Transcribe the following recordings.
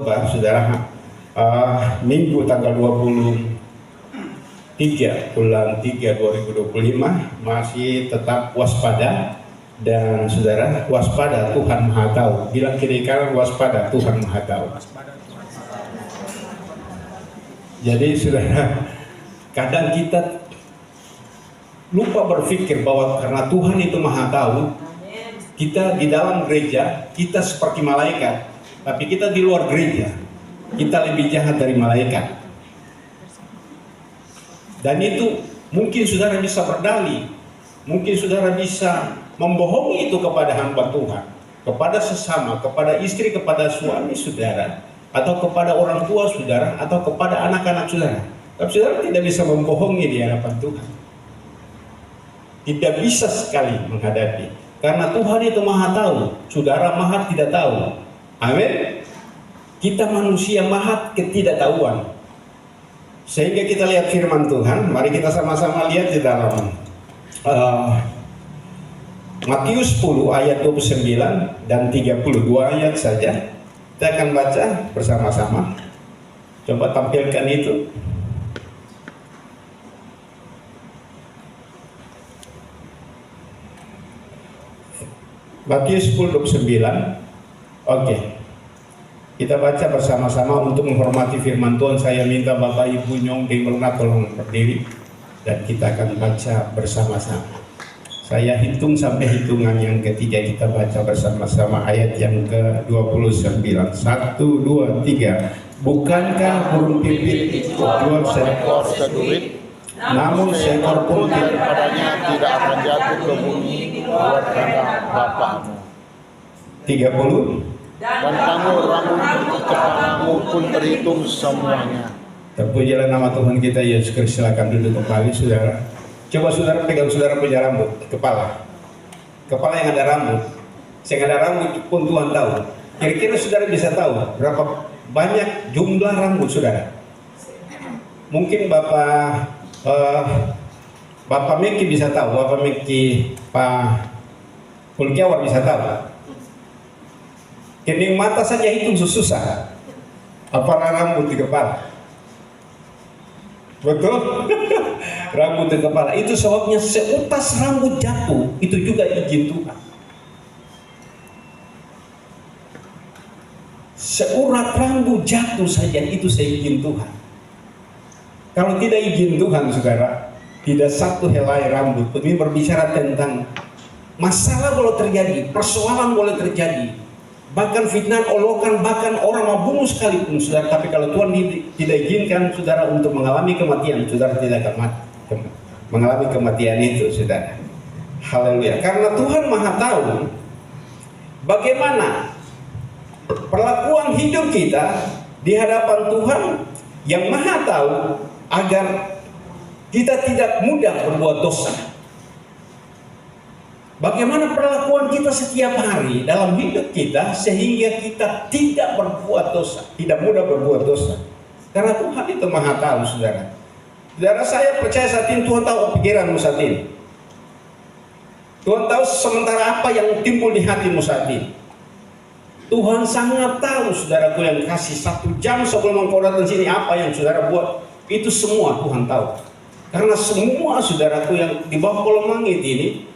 khotbah, saudara, Minggu tanggal 23 bulan 3 2025 masih tetap waspada. Dan saudara, waspada, Tuhan Maha Tahu. Bilang kiri kanan, waspada, Tuhan Maha Tahu. Jadi saudara, kadang kita lupa berpikir bahwa karena Tuhan itu Maha Tahu, kita di dalam gereja kita seperti malaikat, tapi kita di luar gereja kita lebih jahat dari malaikat. Dan itu mungkin saudara bisa berdalih, mungkin saudara bisa membohongi itu kepada hamba Tuhan, kepada sesama, kepada istri, kepada suami saudara, atau kepada orang tua saudara, atau kepada anak-anak saudara. Tapi saudara tidak bisa membohongi di hadapan Tuhan. Tidak bisa sekali menghadapi. Karena Tuhan itu Maha Tahu, saudara maha tidak tahu. Amin. Kita manusia maha ketidaktahuan. Sehingga kita lihat firman Tuhan. Mari kita sama-sama lihat di dalam Matius 10 ayat 29 dan 32 ayat saja. Kita akan baca bersama-sama. Coba tampilkan itu. Matius 10 29. Oke. Kita baca bersama-sama untuk menghormati firman Tuhan. Saya minta Bapak Ibu Nyong Meluna tolong berdiri dan kita akan baca bersama-sama. Saya hitung sampai hitungan yang ketiga, kita baca bersama-sama ayat yang ke-29. 1, 2, 3. Bukankah burung pipit itu 2 seekor seduit, namun seekor pun daripadanya tidak akan jatuh ke bumi luar kandang Bapamu. 30. Dan kamu rambut di kepalamu pun terhitung semuanya. Terpujilah nama Tuhan kita Yesus Kristus. Silakan duduk kembali saudara. Coba saudara pegang saudara punya rambut, kepala yang ada rambut. Yang ada rambut pun Tuhan tahu. Kira-kira saudara bisa tahu berapa banyak jumlah rambut saudara? Mungkin Bapak Meki bisa tahu, Bapak Meki, Pak Kulkiawar bisa tahu. Kening mata saja hitung susah. Apalagi rambut di kepala. Betul? Rambut di kepala. Itu sebabnya seutas rambut jatuh, itu juga izin Tuhan. Seurat rambut jatuh saja, itu seizin Tuhan. Kalau tidak izin Tuhan, saudara, tidak satu helai rambut. Ini berbicara tentang masalah boleh terjadi, persoalan boleh terjadi, bahkan fitnah, olokan, bahkan orang mau bunuh sekalipun, saudara. Tapi kalau Tuhan tidak izinkan saudara untuk mengalami kematian, saudara tidak akan mengalami kematian itu, saudara. Haleluya. Karena Tuhan Maha Tahu bagaimana perlakuan hidup kita di hadapan Tuhan yang Maha Tahu, agar kita tidak mudah berbuat dosa. Bagaimana perlakuan kita setiap hari dalam hidup kita sehingga kita tidak berbuat dosa, tidak mudah berbuat dosa. Karena Tuhan itu Maha Tahu, saudara. Saudara, saya percaya saat ini Tuhan tahu pikiranmu saat ini. Tuhan tahu sementara apa yang timbul di hatimu saat ini. Tuhan sangat tahu, saudaraku yang kasih, 1 jam sebelum engkau datang sini apa yang saudara buat. Itu semua Tuhan tahu. Karena semua saudaraku yang di bawah kolong langit ini,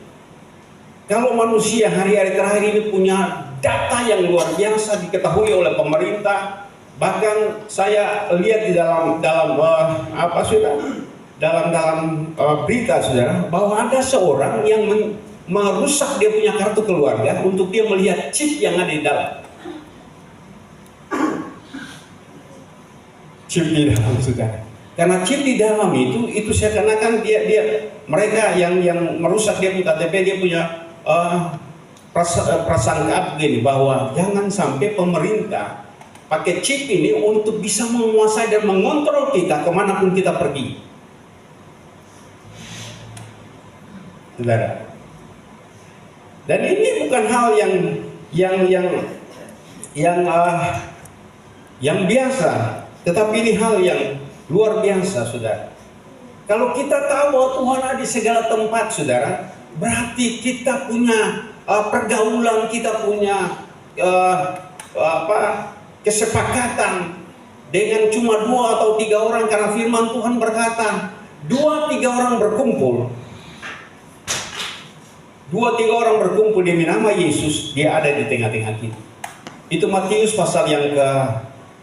kalau manusia hari-hari terakhir ini punya data yang luar biasa diketahui oleh pemerintah, bahkan saya lihat di dalam berita saudara, bahwa ada seorang yang merusak dia punya kartu keluarga untuk dia melihat chip yang ada di dalam. Chip di dalam, saudara. Karena chip di dalam itu seakan-akan mereka yang merusak dia punya KTP, dia punya prasangka begini, bahwa jangan sampai pemerintah pakai chip ini untuk bisa menguasai dan mengontrol kita kemanapun kita pergi, saudara. Dan ini bukan hal yang biasa, tetapi ini hal yang luar biasa, saudara. Kalau kita tahu bahwa Tuhan ada di segala tempat, saudara, berarti kita punya pergaulan, kita punya kesepakatan dengan cuma 2 atau 3 orang, karena firman Tuhan berkata 2-3 orang berkumpul. 2-3 orang berkumpul demi nama Yesus, dia ada di tengah-tengah kita. Itu Matius pasal yang ke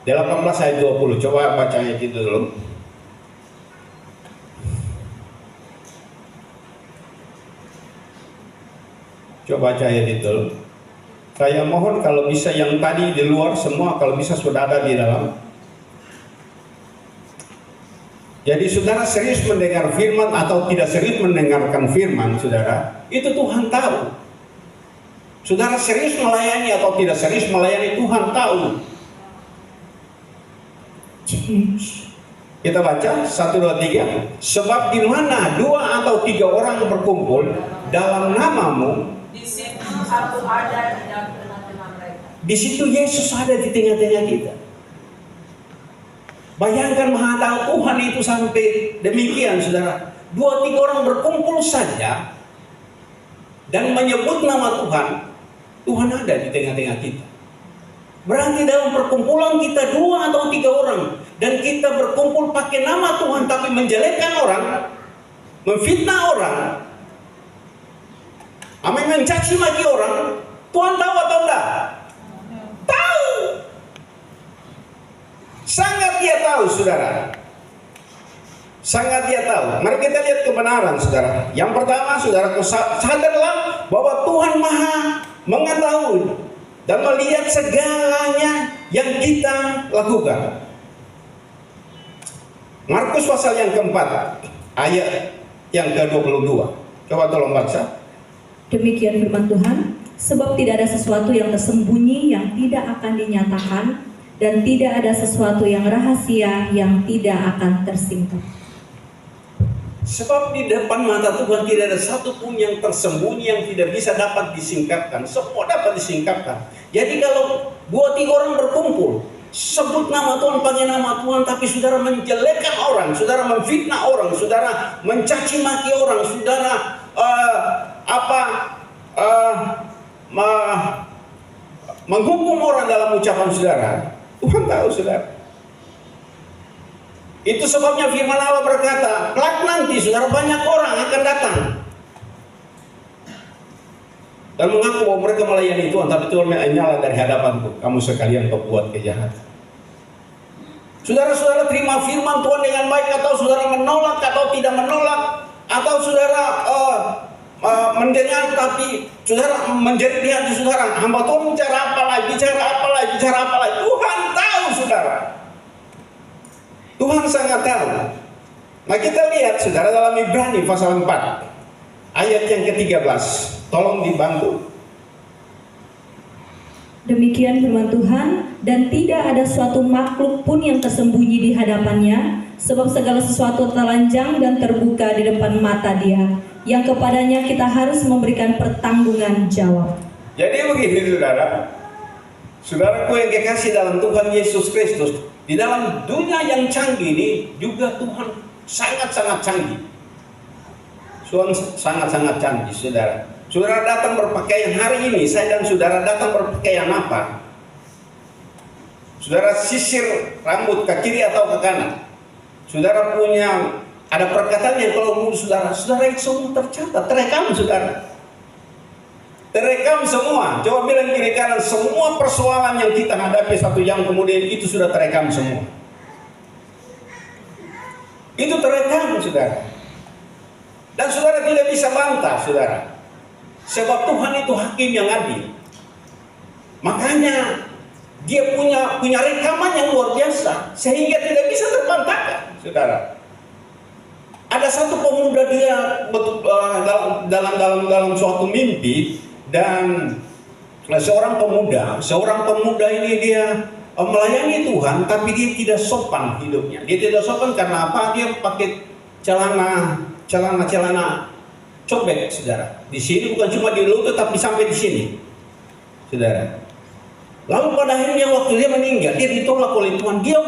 18 ayat 20. Coba baca ayat itu dulu. Coba baca ayat itu dulu. Saya mohon kalau bisa yang tadi di luar semua kalau bisa sudah ada di dalam. Jadi saudara serius mendengar firman atau tidak serius mendengarkan firman, saudara, itu Tuhan tahu. Saudara serius melayani atau tidak serius melayani, Tuhan tahu. Kita baca 1, 2, 3. Sebab di mana 2 atau 3 orang berkumpul dalam namamu, di situ aku ada di dalam tengah-tengah mereka. Di situ Yesus ada di tengah-tengah kita. Bayangkan Maha Tahu Tuhan itu sampai demikian, saudara. 2-3 orang berkumpul saja dan menyebut nama Tuhan, Tuhan ada di tengah-tengah kita. Berarti dalam perkumpulan kita 2 atau 3 orang dan kita berkumpul pakai nama Tuhan tapi menjelekkan orang, memfitnah orang, mencaci maki orang, Tuhan tahu atau enggak? Tahu. Sangat dia tahu, saudara. Sangat dia tahu. Mari kita lihat kebenaran, saudara. Yang pertama, saudara, sadarlah bahwa Tuhan Maha mengetahui dan melihat segalanya yang kita lakukan. Markus pasal yang keempat, ayat yang ke-22. Coba tolong baca. Demikian firman Tuhan, sebab tidak ada sesuatu yang tersembunyi yang tidak akan dinyatakan, dan tidak ada sesuatu yang rahasia yang tidak akan tersingkap. Sebab di depan mata Tuhan tidak ada satu pun yang tersembunyi yang tidak bisa dapat disingkapkan. Semua dapat disingkapkan. Jadi kalau 2-3 orang berkumpul, sebut nama Tuhan, panggil nama Tuhan, tapi saudara menjelekkan orang, saudara memfitnah orang, saudara mencaci maki orang, saudara menghukum orang dalam ucapan saudara, Tuhan tahu, saudara. Itu sebabnya firman Allah berkata, kelak nanti saudara banyak orang akan datang dan mengaku bahwa mereka melayani Tuhan, tapi Tuhan menyala dari hadapanku, kamu sekalian berbuat kejahatan. Saudara-saudara terima firman Tuhan dengan baik, atau saudara menolak atau tidak menolak, atau saudara mendengar tapi saudara menjadi di hati saudara, hamba Tuhan bicara apa lagi, Tuhan tahu, saudara. Tuhan sangat tahu. Nah, kita lihat, saudara, dalam Ibrani pasal 4 ayat yang ke-13. Tolong dibantu. Demikian firman Tuhan, dan tidak ada suatu makhluk pun yang tersembunyi di hadapannya, sebab segala sesuatu telanjang dan terbuka di depan mata Dia, yang kepadanya kita harus memberikan pertanggungan jawab. Jadi begini, saudara. Saudaraku yang kekasih dalam Tuhan Yesus Kristus, di dalam dunia yang canggih ini juga Tuhan sangat-sangat canggih. Tuhan sangat-sangat canggih, saudara. Saudara datang berpakaian hari ini, saya dan saudara datang berpakaian apa? Saudara sisir rambut ke kiri atau ke kanan. Saudara punya ada perkataan yang kalau menurut saudara itu semua tercatat, terekam, saudara. Terekam semua. Coba bilang kiri kanan, semua persoalan yang kita hadapi 1 jam kemudian itu sudah terekam semua. Itu terekam, saudara. Dan saudara tidak bisa bantah, saudara. Sebab Tuhan itu hakim yang adil. Makanya dia punya rekaman yang luar biasa sehingga tidak bisa terbantahkan, saudara. Ada satu pemuda dia dalam suatu mimpi, dan seorang pemuda ini dia melayani Tuhan, tapi dia tidak sopan hidupnya. Dia tidak sopan karena apa? Dia pakai celana cobek, saudara. Di sini bukan cuma di lutut tapi sampai di sini, saudara. Lalu pada akhirnya waktu dia meninggal, dia ditolak oleh Tuhan. Dia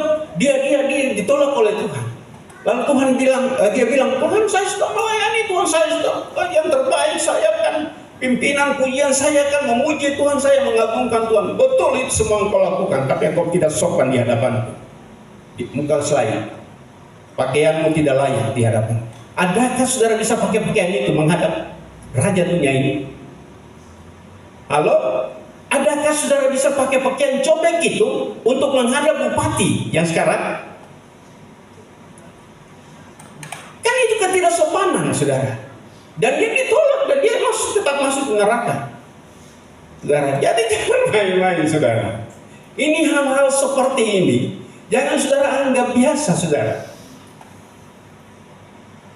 ditolak oleh Tuhan. Lalu Tuhan bilang, Tuhan, saya sudah melayani, Tuhan, saya sudah yang terbaik, saya kan Pimpinan pujian saya akan memuji Tuhan, saya mengagungkan Tuhan. Betul itu semua engkau lakukan, tapi engkau tidak sopan di hadapan muka selain. Pakaianmu tidak layak di hadapan. Adakah saudara bisa pakai pakaian itu menghadap raja dunia ini? Halo? Adakah saudara bisa pakai pakaian cobek itu untuk menghadap bupati yang sekarang? Kan itu ketidaksopanan, saudara. Dan dia ditolak dan dia tetap masuk ke neraka. Saudara, jadi jangan main-main, saudara. Ini hal-hal seperti ini jangan saudara anggap biasa, saudara.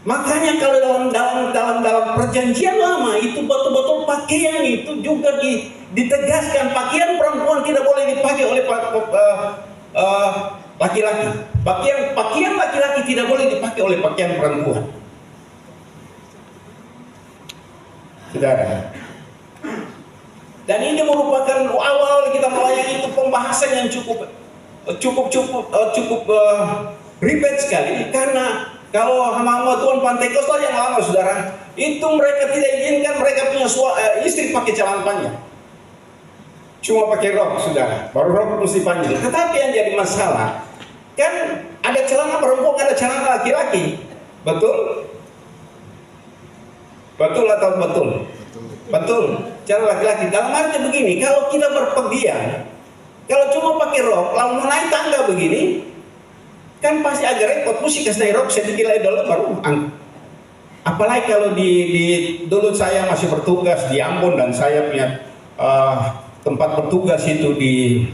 Makanya kalau dalam perjanjian lama itu betul-betul pakaian itu juga ditegaskan, pakaian perempuan tidak boleh dipakai oleh laki-laki. Pakaian laki-laki tidak boleh dipakai oleh pakaian perempuan. Saudara. Dan ini merupakan awal kita melayani itu pembahasan yang cukup ribet sekali, karena kalau hamba Tuhan Pantekostal yang lama, saudara, itu mereka tidak izinkan mereka punya istri pakai celana panjang, cuma pakai rok, saudara, baru rok mesti panjang. Tetapi yang jadi masalah kan ada celana perempuan, ada celana laki-laki, betul? Betul atau betul? Betul. Cara laki-laki. Dalam arti begini, kalau kita berpergian, kalau cuma pakai rok, lalu mau naik tangga begini, kan pasti agak repot. Mesti kasih naik rok sedikit lagi dulu baru angkat. Apalagi kalau dulu saya masih bertugas di Ambon dan saya punya tempat bertugas itu di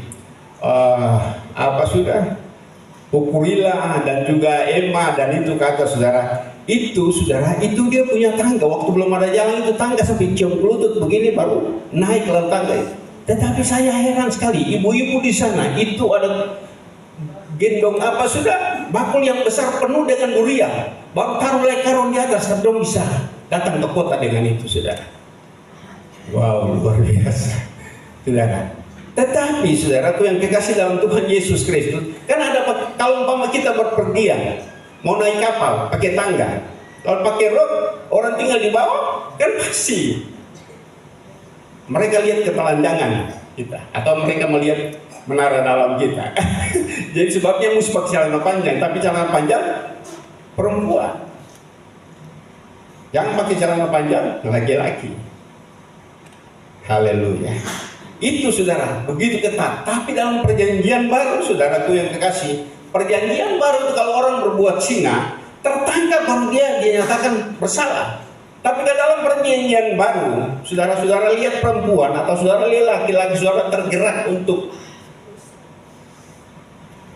Pukurila dan juga Ema, dan itu kata saudara. Itu saudara, itu dia punya tangga. Waktu belum ada jalan itu tangga sampai cium lutut begini baru naik ke tangga itu. Tetapi saya heran sekali, ibu-ibu di sana itu ada gendong bakul yang besar penuh dengan durian. Baru taruh karung di atas, dong bisa datang ke kota dengan itu, saudara. Wow, luar biasa, saudara. Tetapi saudaraku yang kekasih dalam Tuhan Yesus Kristus, kan ada kalau umpama kita berpergian, mau naik kapal pakai tangga, kalau pakai rok orang tinggal di bawah, kan pasti mereka lihat ketelanjangan kita, atau mereka melihat menara dalam kita. Jadi sebabnya mesti pakai celana panjang, tapi celana panjang perempuan. Yang pakai celana panjang laki-laki. Haleluya. Itu saudara, begitu ketat. Tapi dalam perjanjian baru, saudaraku yang kekasih, perjanjian baru itu kalau orang berbuat zina, tertangkap baru dia dinyatakan bersalah. Tapi dalam perjanjian baru, saudara-saudara lihat perempuan atau saudara lihat laki-laki, saudara tergerak untuk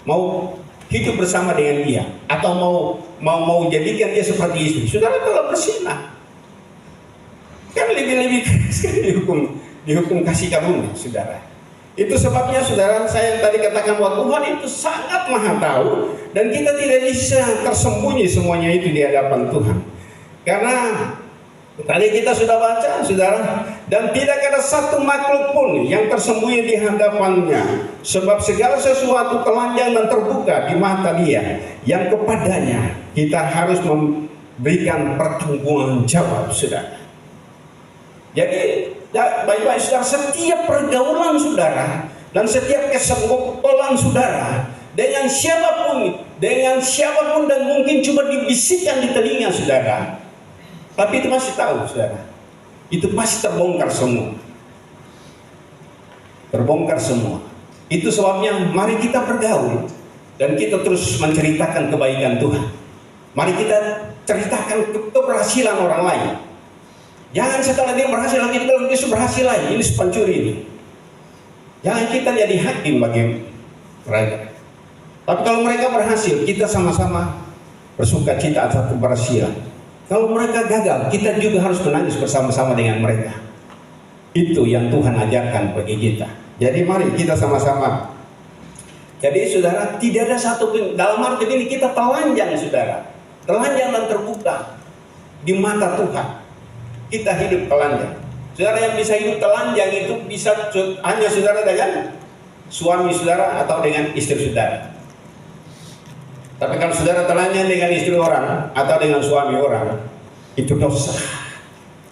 mau hidup bersama dengan dia, atau mau jadikan dia seperti istri, saudara telah berzina. Kan lebih keras dihukum kasih karunia, saudara. Itu sebabnya saudara, saya yang tadi katakan bahwa Tuhan itu sangat maha tahu, dan kita tidak bisa tersembunyi semuanya itu di hadapan Tuhan. Karena tadi kita sudah baca, saudara, dan tidak ada satu makhluk pun yang tersembunyi di hadapannya, sebab segala sesuatu telanjang dan terbuka di mata Dia, yang kepadanya kita harus memberikan pertanggungan jawab, saudara. Jadi baik-baik saudara, setiap pergaulan saudara dan setiap kesenggolan saudara dengan siapapun dan mungkin cuma dibisikkan di telinga saudara, tapi itu masih tahu saudara, itu pasti terbongkar semua. Itu sebabnya mari kita bergaul dan kita terus menceritakan kebaikan Tuhan. Mari kita ceritakan keberhasilan orang lain. Jangan setelah dia berhasil lagi, dia berhasil lagi, ini pencuri ini. Jangan kita jadi hakim bagi mereka. Tapi kalau mereka berhasil, kita sama-sama bersuka cita atas keberhasilan. Kalau mereka gagal, kita juga harus menangis bersama-sama dengan mereka. Itu yang Tuhan ajarkan bagi kita. Jadi mari kita sama-sama. Jadi saudara, tidak ada satu pun, dalam arti ini kita telanjang saudara. Telanjang dan terbuka di mata Tuhan. Kita hidup telanjang. Saudara, yang bisa hidup telanjang itu bisa hanya saudara dengan suami saudara atau dengan istri saudara. Tapi kalau saudara telanjang dengan istri orang atau dengan suami orang, itu dosa.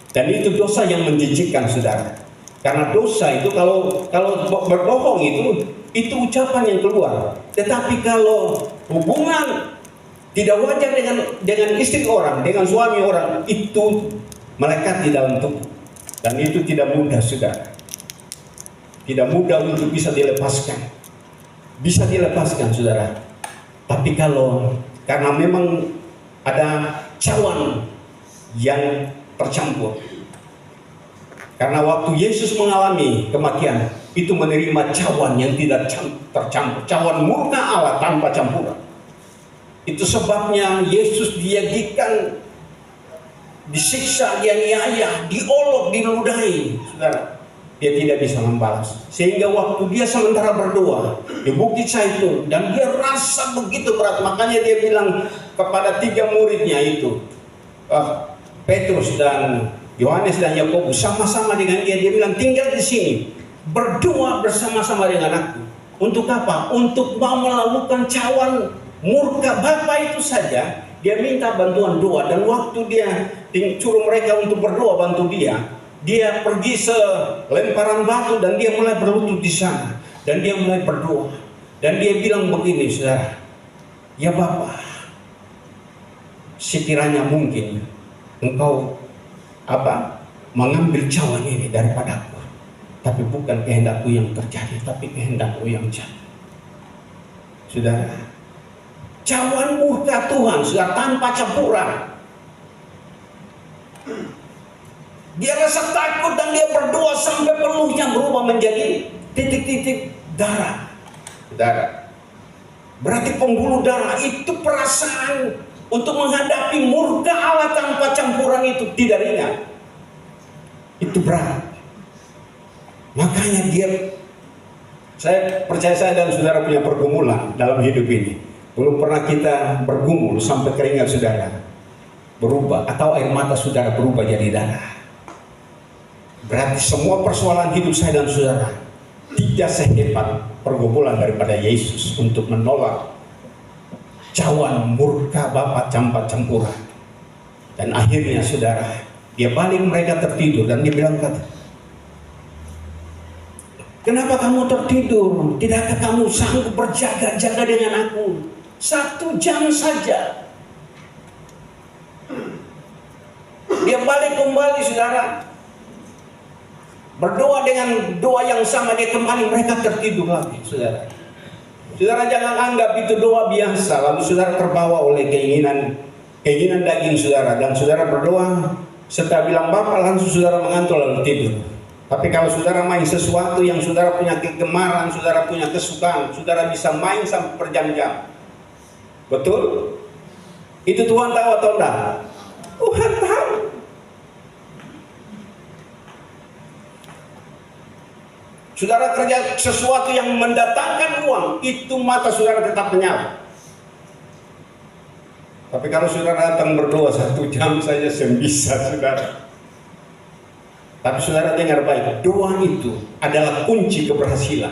Dan itu dosa yang menjijikkan, saudara. Karena dosa itu kalau berbohong itu ucapan yang keluar. Tetapi kalau hubungan tidak wajar dengan istri orang, dengan suami orang, itu melekat di dalam tubuh. Dan itu tidak mudah, saudara. Tidak mudah untuk bisa dilepaskan. Bisa dilepaskan, saudara. Tapi karena memang ada cawan yang tercampur. Karena waktu Yesus mengalami kematian, itu menerima cawan yang tidak tercampur. Cawan murka Allah tanpa campuran. Itu sebabnya Yesus diyajikan, disiksa, dianiaya, diolok, diludahi, saudara. Dia tidak bisa membalas. Sehingga waktu dia sementara berdoa di Bukit Zaitun, dan dia rasa begitu berat, makanya dia bilang kepada 3 muridnya itu, Petrus dan Yohanes dan Yakobus, sama-sama dengan dia bilang, tinggal di sini, berdoa bersama-sama dengan aku. Untuk apa? Untuk mau melakukan cawan murka Bapa itu saja. Dia minta bantuan doa, dan waktu dia suruh mereka untuk berdoa bantu dia pergi selemparan batu dan dia mulai berlutut di sana, dan dia mulai berdoa, dan dia bilang begini, saudara, ya Bapa, sekiranya mungkin Engkau mengambil cawan ini daripadaku, tapi bukan kehendakku yang terjadi, tapi kehendakku yang jadi. Saudara, cawan murka Tuhan sudah tanpa campuran. Dia rasa takut dan dia berdoa sampai peluhnya berubah menjadi titik-titik darah. Darah. Berarti pembuluh darah itu perasaan untuk menghadapi murka Allah tanpa campuran itu tidak ringan. Itu berat. Makanya saya percaya saya dan saudara punya pergumulan dalam hidup ini. Belum pernah kita bergumul sampai keringat saudara berubah atau air mata saudara berubah jadi darah. Berarti semua persoalan hidup saya dan saudara tidak sehebat pergumulan daripada Yesus untuk menolak cawan murka Bapa tanpa campuran. Dan akhirnya saudara, dia balik, mereka tertidur, dan dia bilang, kenapa kamu tertidur? Tidakkah kamu sanggup berjaga-jaga dengan aku 1 jam saja? Dia balik kembali, saudara, berdoa dengan doa yang sama, dia kembali, mereka tertidur lagi, saudara. Saudara jangan anggap itu doa biasa, lalu saudara terbawa oleh keinginan daging saudara, dan saudara berdoa, setelah bilang Bapa langsung saudara mengantuk lalu tidur. Tapi kalau saudara main sesuatu yang saudara punya kegemaran, saudara punya kesukaan, saudara bisa main sampai berjam-jam. Betul? Itu Tuhan tahu atau enggak? Tuhan tahu. Saudara kerja sesuatu yang mendatangkan uang, itu mata saudara tetap menyala. Tapi kalau saudara datang berdoa 1 jam saja bisa, saudara. Tapi saudara dengar baik, doa itu adalah kunci keberhasilan.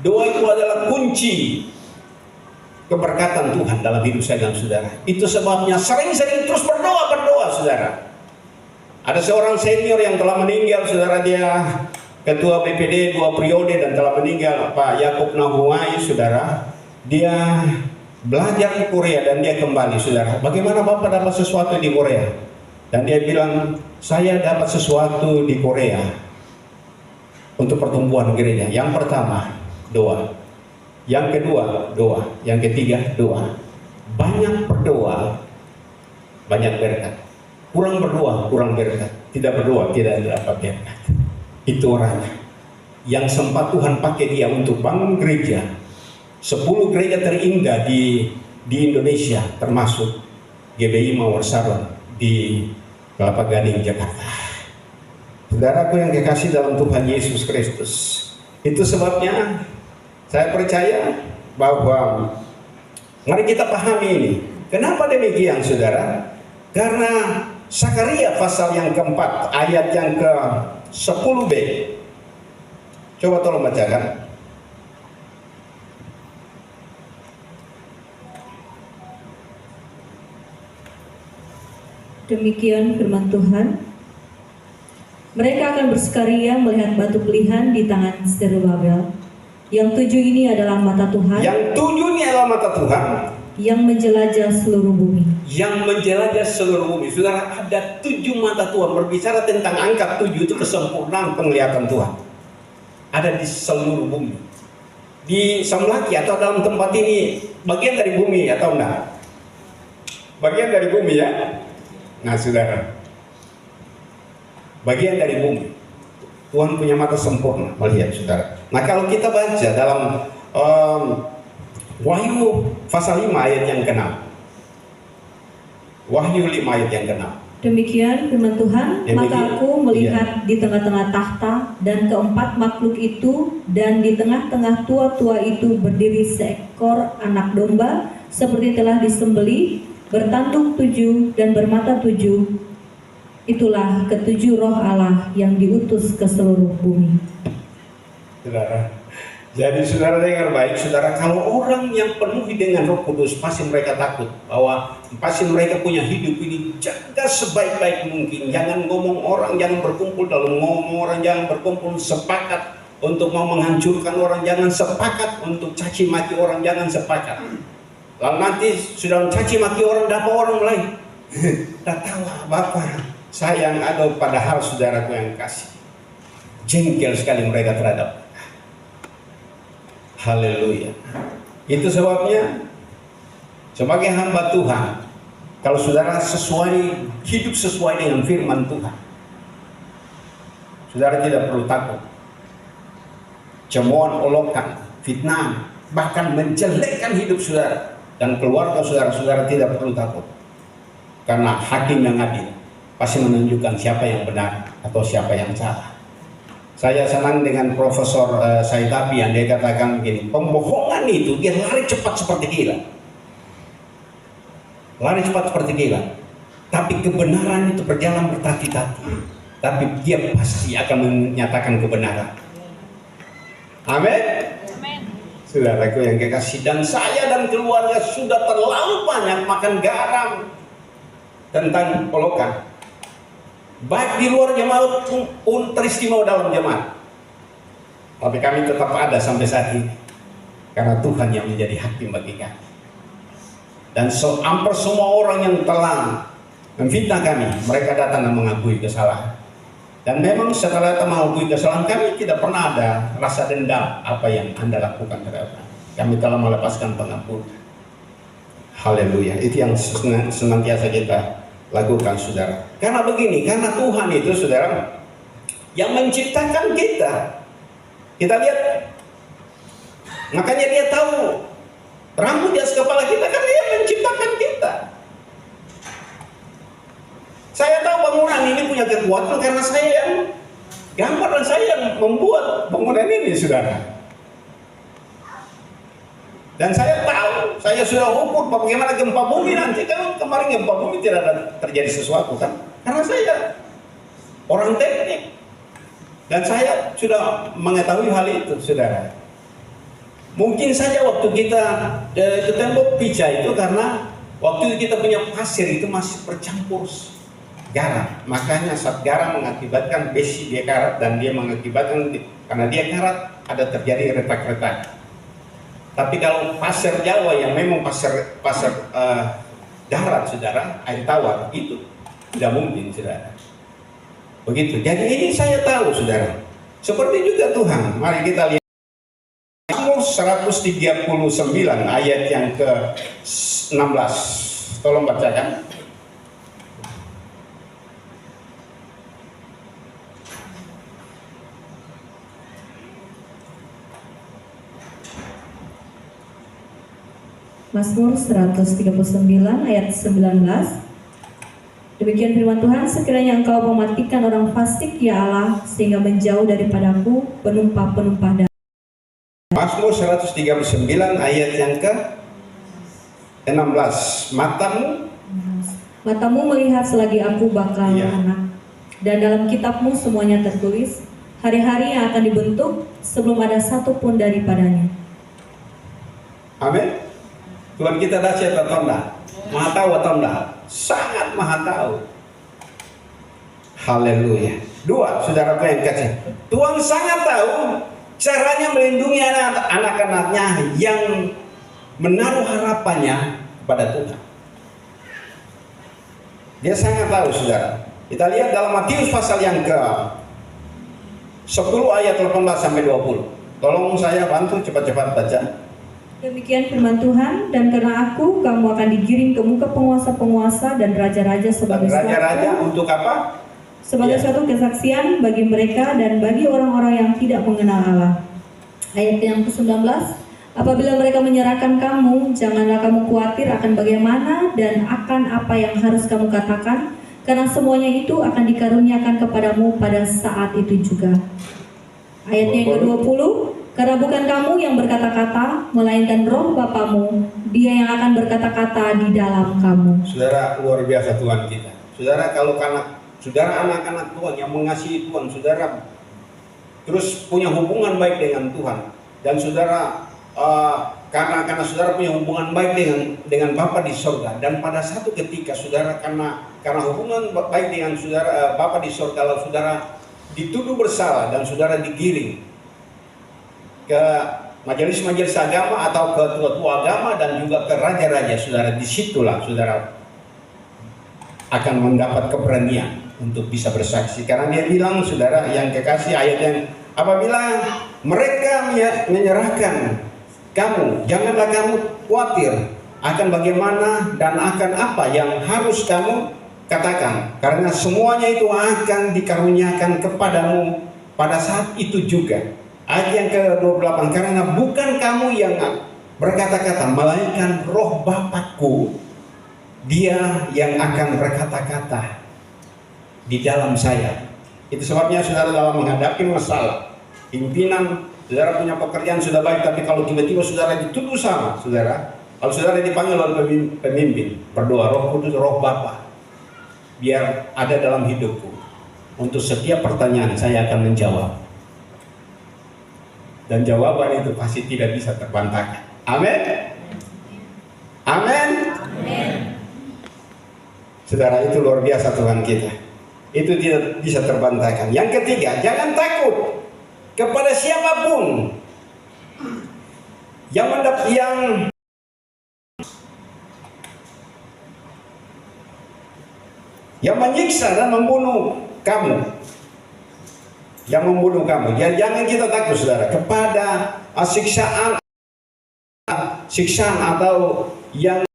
Doa itu adalah kunci keberkatan Tuhan dalam hidup saya dan saudara. Itu sebabnya sering-sering terus berdoa, saudara. Ada seorang senior yang telah meninggal, saudara, dia ketua BPD 2 periode dan telah meninggal, Pak Yakob Nahuai, saudara. Dia belajar di Korea dan dia kembali, saudara. Bagaimana Bapak dapat sesuatu di Korea? Dan dia bilang, saya dapat sesuatu di Korea untuk pertumbuhan gereja. Yang pertama, doa. Yang kedua, doa. Yang ketiga, doa. Banyak berdoa, banyak berkat. Kurang berdoa, kurang berkat. Tidak berdoa, tidak dapat berkat. Itu orangnya yang sempat Tuhan pakai dia untuk bangun gereja. 10 gereja terindah di Indonesia, termasuk GBI Mawar Saron di Kelapa Gading, Jakarta. Saudaraku yang dikasih dalam Tuhan Yesus Kristus, itu sebabnya saya percaya bahwa mari kita pahami ini. Kenapa demikian, saudara? Karena Sakaria pasal yang keempat, ayat yang ke-10b. Coba tolong bacakan. Demikian firman Tuhan. Mereka akan bersukaria melihat batu pilihan di tangan Zerubabel. Yang 7 ini adalah mata Tuhan. Yang 7 ini adalah mata Tuhan. Yang menjelajah seluruh bumi. Yang menjelajah seluruh bumi. Saudara, ada 7 mata Tuhan. Berbicara tentang angka 7 itu kesempurnaan penglihatan Tuhan. Ada di seluruh bumi. Di Samlaki atau dalam tempat ini bagian dari bumi atau enggak? Bagian dari bumi ya. Nah saudara, bagian dari bumi. Tuhan punya mata sempurna melihat saudara. Nah kalau kita baca dalam Wahyu pasal 5 ayat yang ke-6. Wahyu 5 ayat yang ke-6. Demikian firman Tuhan, maka aku melihat di tengah-tengah tahta dan keempat makhluk itu, dan di tengah-tengah tua-tua itu berdiri seekor anak domba seperti telah disembelih, bertanduk 7 dan bermata 7. Itulah ke-7 roh Allah yang diutus ke seluruh bumi. Saudara, jadi saudara dengar baik, saudara, kalau orang yang penuhi dengan Roh Kudus pasti mereka takut bahwa pasti mereka punya hidup ini jaga sebaik-baik mungkin. Jangan ngomong orang, jangan berkumpul dalam ngomong orang, jangan berkumpul sepakat untuk mau menghancurkan orang, jangan sepakat untuk caci maki orang, jangan sepakat. Lalu nanti sudah mencaci maki orang, dapat orang lain. Tak tahu Bapak sayang ada padahal saudaraku yang kasih. Jengkel sekali mereka terhadap. Haleluya. Itu sebabnya sebagai hamba Tuhan, kalau saudara hidup sesuai dengan firman Tuhan, saudara tidak perlu takut cemoohan, olokan, fitnah, bahkan menjelekkan hidup saudara dan keluarga saudara tidak perlu takut. Karena hakim yang adil pasti menunjukkan siapa yang benar atau siapa yang salah. Saya senang dengan Profesor Saitapi yang dia katakan begini, pembohongan itu dia lari cepat seperti gila. Lari cepat seperti gila. Tapi kebenaran itu berjalan bertati-tati. Tapi dia pasti akan menyatakan kebenaran. Amin. Saudaraku yang kekasih, dan saya dan keluarga sudah terlalu banyak makan garam tentang polokan. Baik di luar jemaat pun teristimewa dalam jemaat. Tapi kami tetap ada sampai saat ini. Karena Tuhan yang menjadi hakim bagi kami. Dan hampir semua orang yang telah memfitnah kami, mereka datang dan mengakui kesalahan. Dan memang setelah kita mengakui kesalahan kami, tidak pernah ada rasa dendam apa yang Anda lakukan terhadap kami. Kami telah melepaskan pengampunan. Haleluya. Itu yang senantiasa kita lakukan saudara. Karena begini, karena Tuhan itu saudara yang menciptakan kita. Kita lihat, makanya dia tahu rambut di atas kepala kita, kan dia menciptakan kita. Saya tahu bangunan ini punya kekuatan karena saya yang gambar dan saya yang membuat bangunan ini saudara. Dan saya tahu, saya sudah ukur bagaimana gempa bumi nanti. Kan kemarin gempa bumi tidak ada terjadi sesuatu kan. Karena saya orang teknik. Dan saya sudah mengetahui hal itu, saudara. Mungkin saja waktu kita ke tembok pica itu karena waktu itu kita punya pasir itu masih bercampur garam. Makanya saat garam mengakibatkan besi dia karat dan dia mengakibatkan karena dia karat ada terjadi retak-retak. Tapi kalau pasir Jawa yang memang pasir darat saudara, air tawar itu tidak mungkin saudara. Begitu. Jadi ini saya tahu saudara. Seperti juga Tuhan. Mari kita lihat Mazmur 139 ayat yang ke-16. Tolong bacakan. Mazmur 139 ayat 19. Demikian firman Tuhan, sekiranya Engkau mematikan orang fasik ya Allah, sehingga menjauh daripadaku penumpah-penumpah darah. Mazmur 139 ayat yang ke-16. Matamu melihat selagi aku bakal anak, dan dalam kitabmu semuanya tertulis hari-hari yang akan dibentuk sebelum ada satu pun daripadanya. Amin. Tuhan kita dahsyat atau enggak? Maha tahu atau enggak? Sangat maha tahu. Haleluya. Dua, saudaraku yang kecil, Tuhan sangat tahu caranya melindungi anak-anaknya yang menaruh harapannya kepada Tuhan. Dia sangat tahu, saudara. Kita lihat dalam Matius pasal yang ke 10 ayat 18 sampai 20. Tolong saya bantu cepat-cepat baca. Demikian firman Tuhan, dan karena aku, kamu akan digiring ke muka penguasa-penguasa dan raja-raja sebagai Raja-raja untuk apa? sebagai Ya. suatu kesaksian bagi mereka dan bagi orang-orang yang tidak mengenal Allah. Ayat yang ke-19, apabila mereka menyerahkan kamu, janganlah kamu khawatir akan bagaimana dan akan apa yang harus kamu katakan, karena semuanya itu akan dikaruniakan kepadamu pada saat itu juga. Ayat yang ke-20, karena bukan kamu yang berkata-kata, melainkan roh Bapamu, dia yang akan berkata-kata di dalam kamu. Saudara, luar biasa Tuhan kita. Saudara, kalau saudara anak-anak Tuhan yang mengasihi Tuhan, saudara terus punya hubungan baik dengan Tuhan, dan saudara karena saudara punya hubungan baik dengan Bapa di surga, dan pada satu ketika saudara karena hubungan baik dengan saudara Bapa di surga, lalu saudara dituduh bersalah dan saudara digiring ke majelis-majelis agama atau ke tua-tua agama dan juga ke raja-raja, saudara, disitulah saudara akan mendapat keberanian untuk bisa bersaksi. Karena dia bilang, saudara yang kekasih, ayat yang apabila mereka menyerahkan kamu, janganlah kamu khawatir akan bagaimana dan akan apa yang harus kamu katakan, karena semuanya itu akan dikaruniakan kepadamu pada saat itu juga. Ayat yang ke-28, karena bukan kamu yang berkata-kata, melainkan roh Bapakku, dia yang akan berkata-kata di dalam saya. Itu sebabnya saudara dalam menghadapi masalah, pimpinan, saudara punya pekerjaan sudah baik, tapi kalau tiba-tiba saudara dituduh sama, saudara, kalau saudara dipanggil oleh pemimpin, berdoa, Roh Kudus, roh Bapa, biar ada dalam hidupku. Untuk setiap pertanyaan saya akan menjawab. Dan jawaban itu pasti tidak bisa terbantahkan. Amin. Amin. Saudara, itu luar biasa Tuhan kita. Itu tidak bisa terbantahkan. Yang ketiga, jangan takut kepada siapapun yang menyiksa dan membunuh kamu. Yang membunuh kamu. Jangan kita takut, saudara, kepada siksaan atau yang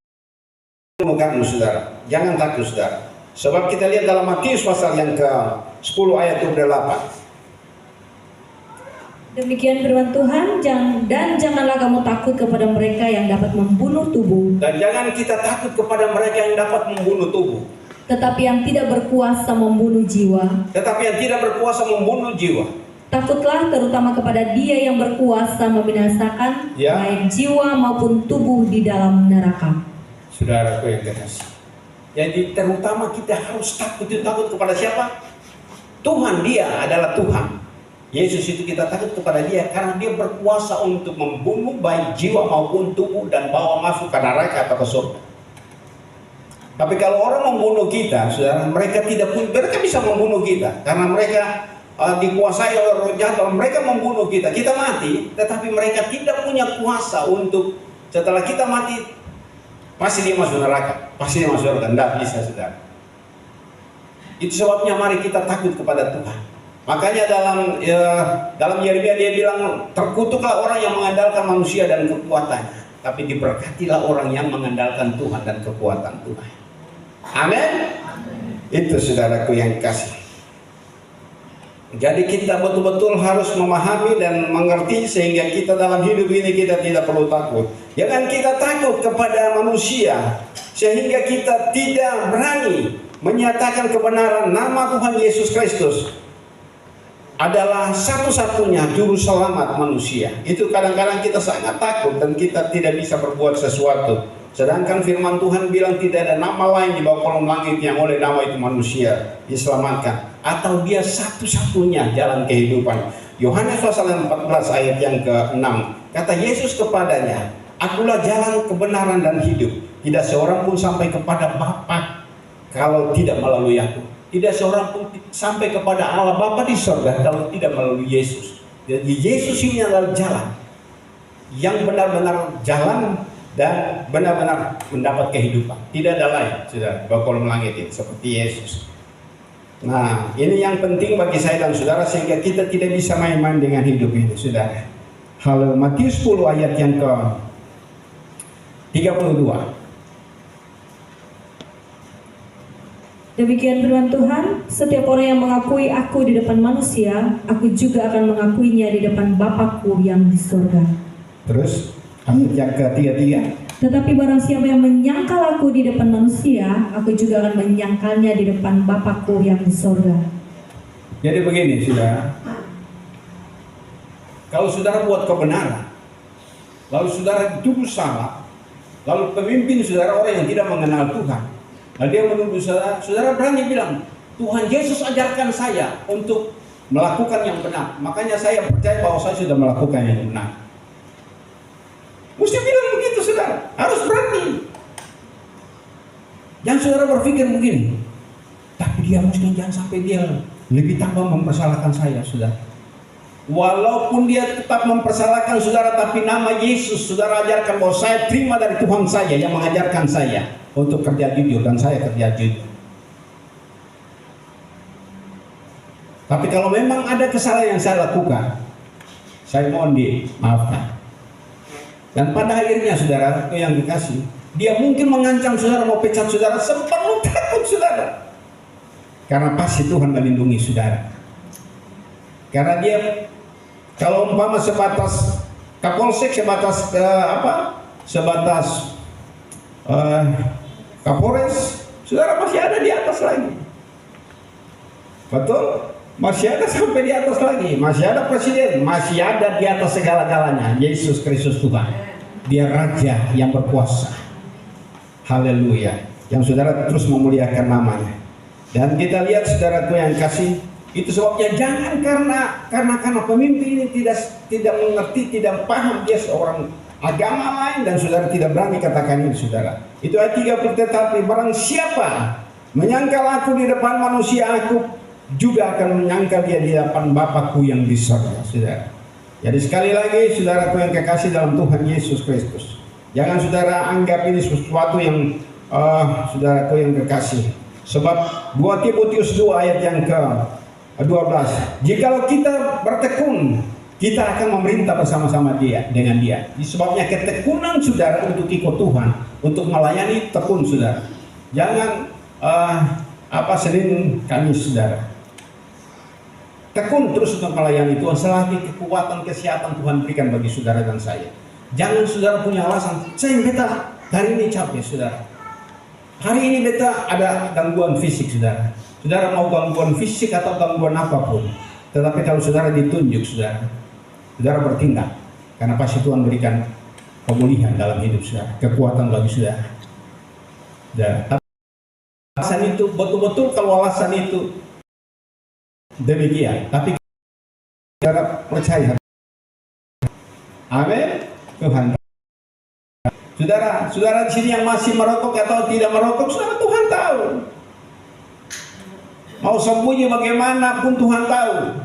membunuh kamu, saudara. Jangan takut, saudara. Sebab kita lihat dalam Matius pasal yang ke-10 ayat 28. Demikian firman Tuhan, dan janganlah kamu takut kepada mereka yang dapat membunuh tubuh. Dan jangan kita takut kepada mereka yang dapat membunuh tubuh, tetapi yang tidak berkuasa membunuh jiwa. Takutlah terutama kepada Dia yang berkuasa membinasakan baik jiwa maupun tubuh di dalam neraka. Saudaraku yang kekasih, jadi terutama kita harus takut kepada siapa? Tuhan. Dia adalah Tuhan. Yesus itu kita takut kepada Dia karena Dia berkuasa untuk membunuh baik jiwa maupun tubuh dan bawa masuk ke neraka atau ke surga. Tapi kalau orang membunuh kita, saudara, mereka bisa membunuh kita karena mereka dikuasai oleh roh jahat. Mereka membunuh kita, kita mati, tetapi mereka tidak punya kuasa untuk setelah kita mati pasti dia masuk neraka, pasti dia masuk surga. Tidak bisa, saudara. Itu sebabnya mari kita takut kepada Tuhan. Makanya dalam Yeremia dia bilang, terkutuklah orang yang mengandalkan manusia dan kekuatannya, tapi diberkatilah orang yang mengandalkan Tuhan dan kekuatan Tuhan. Amin. Itu saudaraku yang kasih. Jadi kita betul-betul harus memahami dan mengerti sehingga kita dalam hidup ini kita tidak perlu takut. Jangan kita takut kepada manusia sehingga kita tidak berani menyatakan kebenaran nama Tuhan Yesus Kristus adalah satu-satunya juru selamat manusia. Itu kadang-kadang kita sangat takut dan kita tidak bisa berbuat sesuatu. Sedangkan firman Tuhan bilang tidak ada nama lain di bawah kolong langit yang oleh nama itu manusia diselamatkan. Atau dia satu-satunya jalan kehidupan. Yohanes pasal 14 ayat yang ke-6. Kata Yesus kepadanya, akulah jalan kebenaran dan hidup. Tidak seorang pun sampai kepada Bapa kalau tidak melalui aku. Tidak seorang pun sampai kepada Allah Bapa di sorga kalau tidak melalui Yesus. Jadi Yesus ini adalah jalan yang benar-benar jalan dan benar-benar mendapat kehidupan. Tidak ada lain, sudah kolom langit ini seperti Yesus. Nah, ini yang penting bagi saya dan saudara sehingga kita tidak bisa main-main dengan hidup ini, saudara. Hal Matius 10 ayat yang ke 32. Demikian firman Tuhan, setiap orang yang mengakui aku di depan manusia, aku juga akan mengakuinya di depan Bapakku yang di surga. Terus, ayat yang ke-33. Tetapi barang siapa yang menyangkal aku di depan manusia, aku juga akan menyangkalnya di depan Bapakku yang di surga. Jadi begini, saudara. Kalau saudara buat kebenaran, lalu saudara dituduh salah, lalu pemimpin saudara orang yang tidak mengenal Tuhan, lalu dia menuduh saudara, saudara berani bilang, Tuhan Yesus ajarkan saya untuk melakukan yang benar. Makanya saya percaya bahwa saya sudah melakukan yang benar. Mesti bilang begitu saudara, harus berani. Jangan saudara berpikir begini, tapi dia mesti jangan sampai dia lebih tambah mempersalahkan saya, saudara. Walaupun dia tetap mempersalahkan saudara, tapi nama Yesus saudara ajarkan bahwa saya terima dari Tuhan saya yang mengajarkan saya untuk kerja jujur dan saya kerja jujur. Tapi kalau memang ada kesalahan yang saya lakukan, saya mohon dimaafkan. Dan pada akhirnya saudara yang dikasih, dia mungkin mengancam saudara, mau pecat saudara, sepenuh takut saudara. Karena pasti Tuhan melindungi saudara. Karena dia kalau umpama sebatas Kapolsek, sebatas Kapolres, saudara masih ada di atas lagi. Betul? Masih ada sampai di atas lagi. Masih ada presiden, masih ada di atas segala-galanya. Yesus Kristus Tuhan. Dia Raja yang berkuasa. Haleluya. Yang saudara terus memuliakan namanya. Dan kita lihat saudaraku yang kasih, itu sebabnya jangan karena pemimpin ini tidak mengerti, tidak paham, dia seorang agama lain dan saudara tidak berani katakan ini saudara. Itu ayat 30, tetapi barang siapa menyangkal aku di depan manusia, aku juga akan menyangkal dia di depan Bapakku yang di surga, saudara. Jadi sekali lagi saudaraku yang kekasih dalam Tuhan Yesus Kristus, jangan saudara anggap ini sesuatu yang saudaraku yang kekasih. Sebab 2 Timotius 2 ayat yang ke-12, jikalau kita bertekun, kita akan memerintah bersama-sama dengan dia. Sebabnya ketekunan saudara untuk ikut Tuhan, untuk melayani, tekun saudara. Jangan Senin Kamis saudara. Tekun terus untuk melayani Tuhan selagi kekuatan kesehatan Tuhan berikan bagi saudara dan saya. Jangan saudara punya alasan, saya beta hari ini capek saudara. Hari ini beta ada gangguan fisik saudara. Saudara mau gangguan fisik atau gangguan apapun, tetapi kalau saudara ditunjuk saudara bertindak, karena pasti Tuhan berikan pemulihan dalam hidup saudara, kekuatan bagi saudara. Tapi alasan itu betul-betul, kalau alasan itu demikian, tapi saudara percaya, amin, Tuhan. Saudara di sini yang masih merokok atau tidak merokok, saudara Tuhan tahu. Mau sembunyi bagaimanapun Tuhan tahu.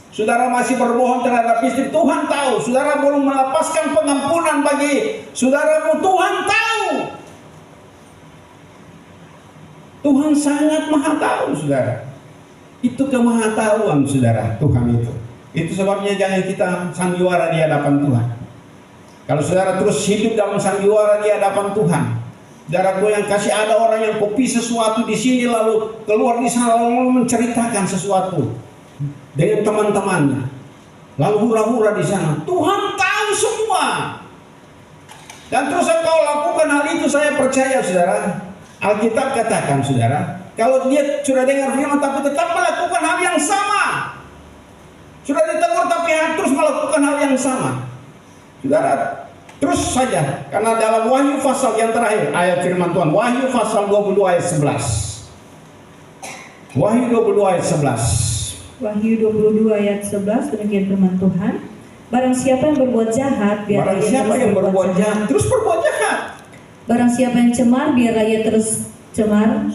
Saudara masih berbohong terhadap istri, Tuhan tahu. Saudara belum melepaskan pengampunan bagi saudaramu, Tuhan tahu. Tuhan sangat maha tahu saudara. Itu kemahatauan saudara, Tuhan itu. Itu sebabnya jangan kita sandiwara di hadapan Tuhan. Kalau saudara terus hidup dalam sandiwara di hadapan Tuhan, saudaraku yang kasih, ada orang yang kopi sesuatu di sini lalu keluar di sana lalu menceritakan sesuatu dengan teman-temannya, lalu hura-hura di sana. Tuhan tahu semua. Dan terus engkau lakukan hal itu, saya percaya saudara. Alkitab katakan saudara, kalau dia sudah dengar firman tapi tetap melakukan hal yang sama, sudah ditegur tapi terus melakukan hal yang sama, saudara terus saja. Karena dalam Wahyu pasal yang terakhir, ayat firman Tuhan, Wahyu pasal 22 ayat 11. Wahyu 22 ayat 11. Wahyu 22 ayat 11, demikian firman Tuhan. Barang siapa yang berbuat jahat, biarlah ia berbuat jahat, terus berbuat jahat. Barang siapa yang cemar, biarlah ia terus cemar.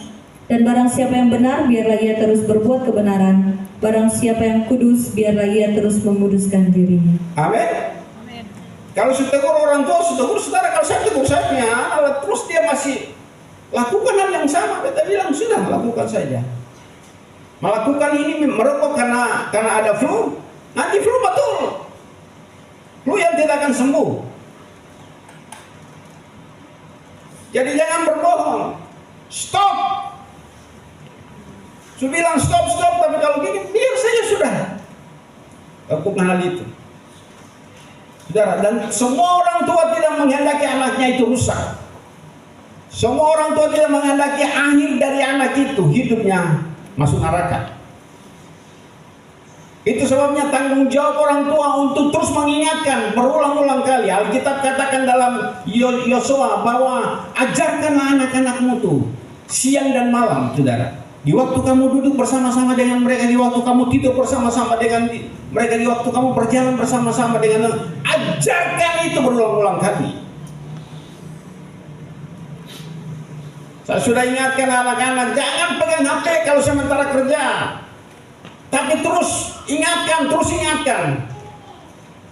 Dan barang siapa yang benar, biarlah ia terus berbuat kebenaran. Barang siapa yang kudus, biarlah ia terus menguduskan dirinya. Amin. Kalau sudah tegur orang tua, sudah tegur saudara. Kalau saya tegur saya punya anak, terus dia masih lakukan hal yang sama, kita bilang sudah lakukan saja. Melakukan ini merokok karena ada flu, nanti flu betul. Flu yang tidak akan sembuh. Jadi jangan berbohong. Stop. Saya bilang stop, tapi kalau gini biar saja sudah. Lakukan hal itu. Saudara, dan semua orang tua tidak menghendaki anaknya itu rusak. Semua orang tua tidak menghendaki akhir dari anak itu hidupnya masuk neraka. Itu sebabnya tanggung jawab orang tua untuk terus mengingatkan berulang-ulang kali. Alkitab katakan dalam Yosua bahwa ajarkanlah anak-anakmu tuh siang dan malam, saudara. Di waktu kamu duduk bersama-sama dengan mereka, di waktu kamu tidur bersama-sama dengan mereka, di waktu kamu berjalan bersama-sama dengan ajarkan itu berulang-ulang kali. Saya sudah ingatkan anak-anak, jangan pegang HP kalau sementara kerja. Tapi terus ingatkan.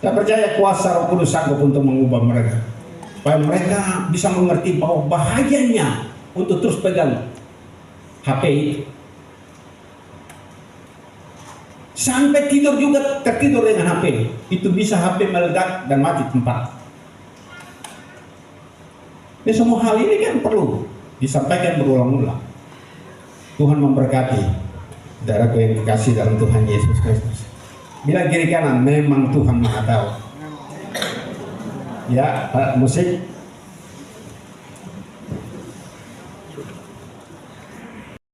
Saya percaya kuasa Roh Kudus sanggup untuk mengubah mereka. Supaya mereka bisa mengerti bahwa bahayanya untuk terus pegang HP itu. Sampai tidur juga tertidur dengan HP. Itu bisa HP meledak dan mati tempat. Ini semua hal ini kan perlu disampaikan berulang-ulang. Tuhan memberkati saudaraku yang dikasih dalam Tuhan Yesus Kristus. Bila kiri kanan, memang Tuhan Maha Tahu. Ya, musik.